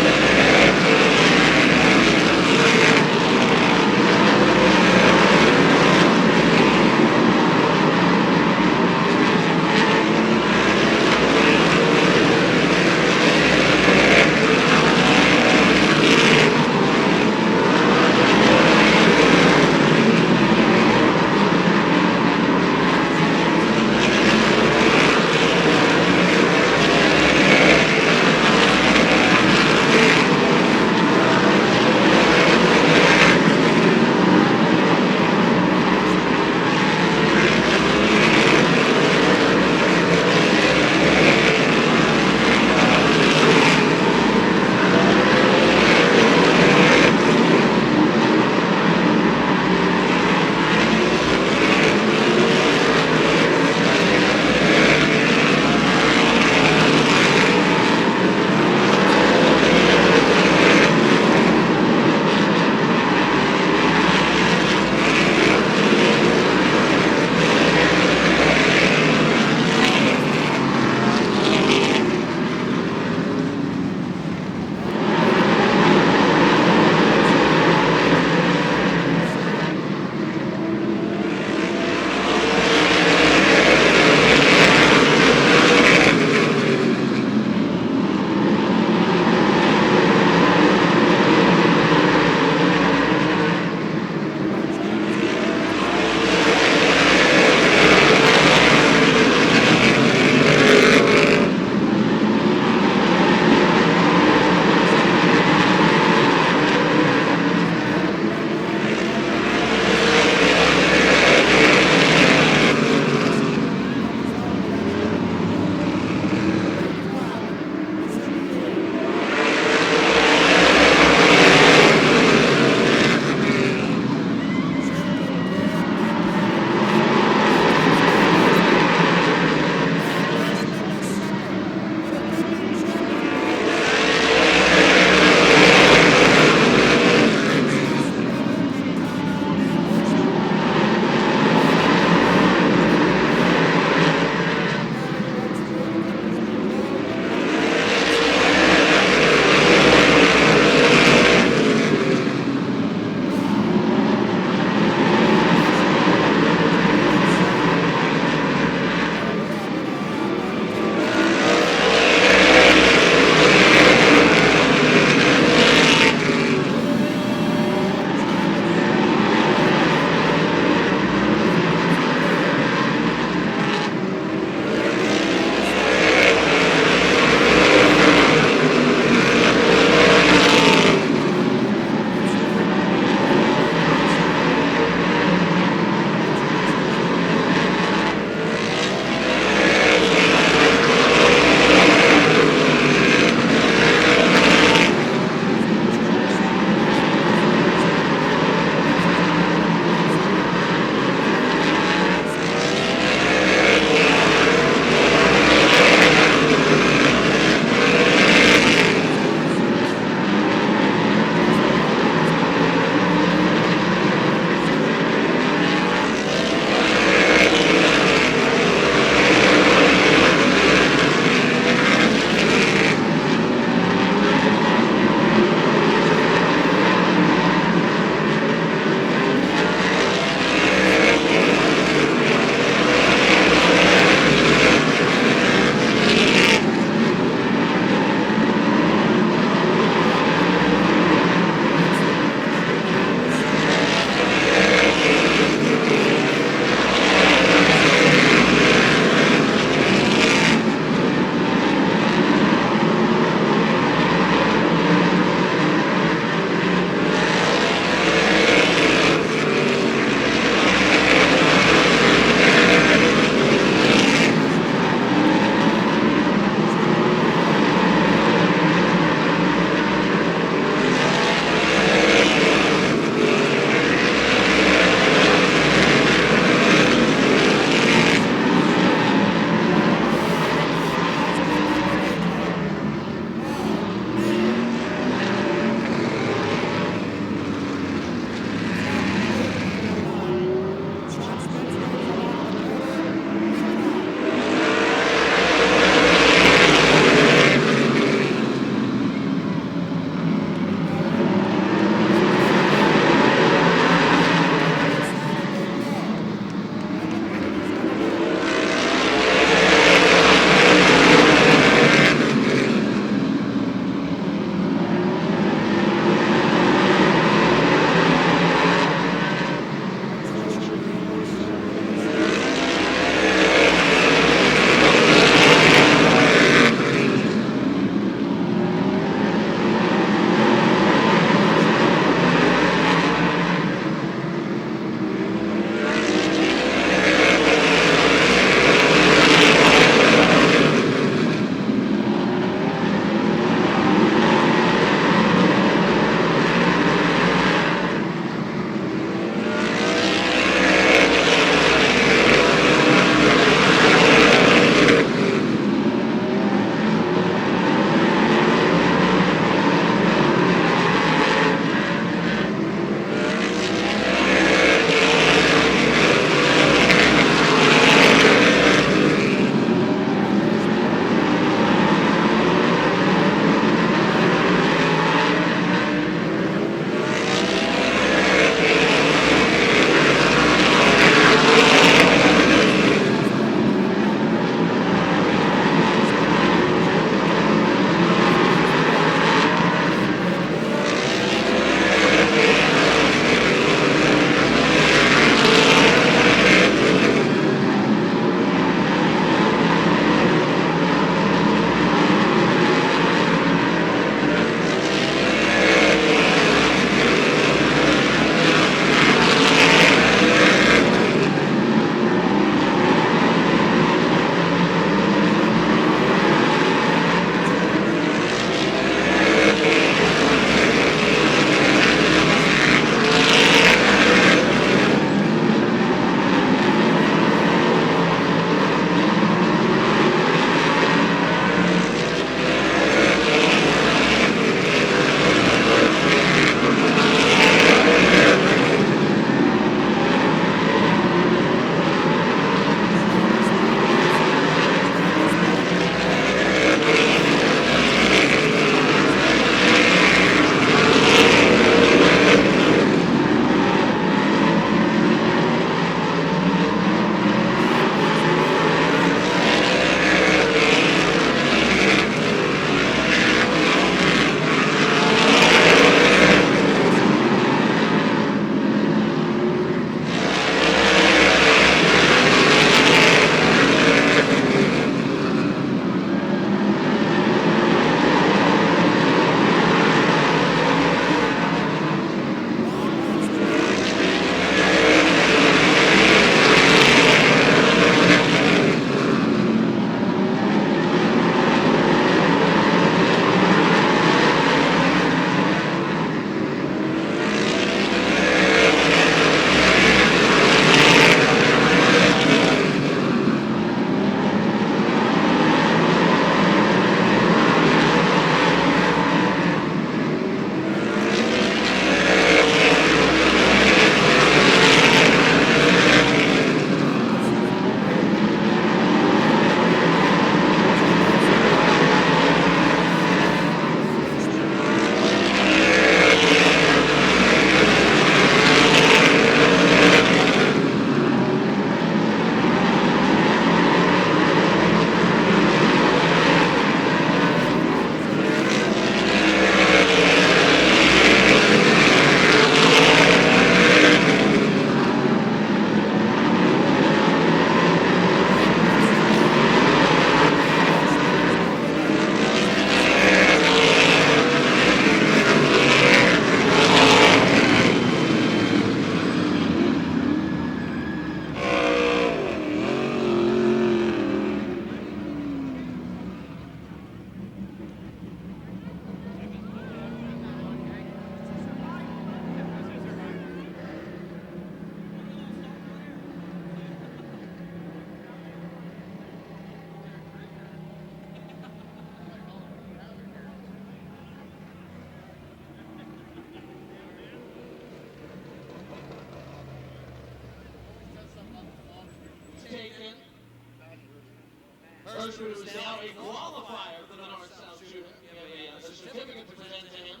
Hirschman, who is now a qualifier for the North-South Shootout. We have a certificate to present to him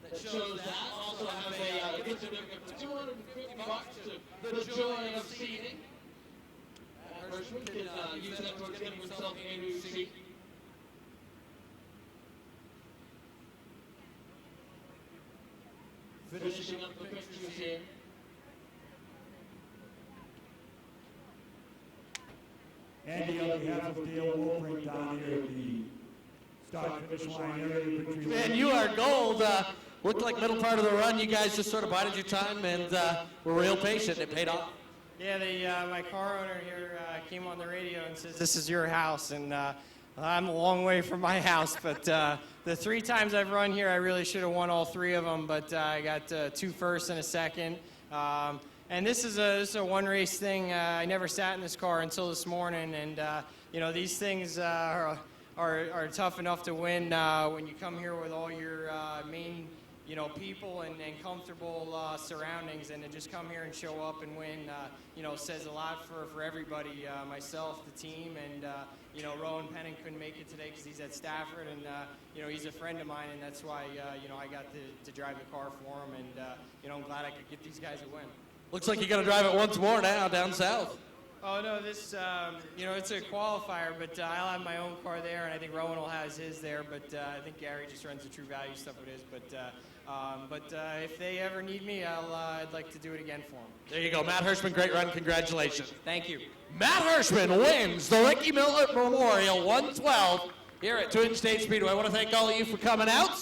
that shows that. Also have a gift certificate for $250 to the joy of seating. Hirschman can use that towards getting himself a new seat. Finishing up the pictures here. Andy, on behalf of Dale Wolfring down here at the start finish line area. Man, you are gold. Looked like middle part of the run. You guys just sort of bided your time and were real patient. It paid off. Yeah, my car owner here came on the radio and says, "This is your house," and I'm a long way from my house, but the 3 times I've run here, I really should have won all 3 of them, but I got 2 firsts and a second. And this is a one-race thing. I never sat in this car until this morning, and these things are tough enough to win when you come here with all your main people and comfortable surroundings, and to just come here and show up and win, says a lot for everybody, myself, the team, and, Rowan Penning couldn't make it today because he's at Stafford, and, he's a friend of mine, and that's why, I got to drive the car for him, and, I'm glad I could get these guys a win. Looks like you're going to drive it once more now down south. Oh, no, this, it's a qualifier, but I'll have my own car there, and I think Rowan will have his there, but I think Gary just runs the True Value stuff with his, but if they ever need me, I'd like to do it again for them. There you go. Matt Hirschman, great run. Congratulations. Thank you. Matt Hirschman wins the Ricky Miller Memorial 112 here at Twin State Speedway. I want to thank all of you for coming out.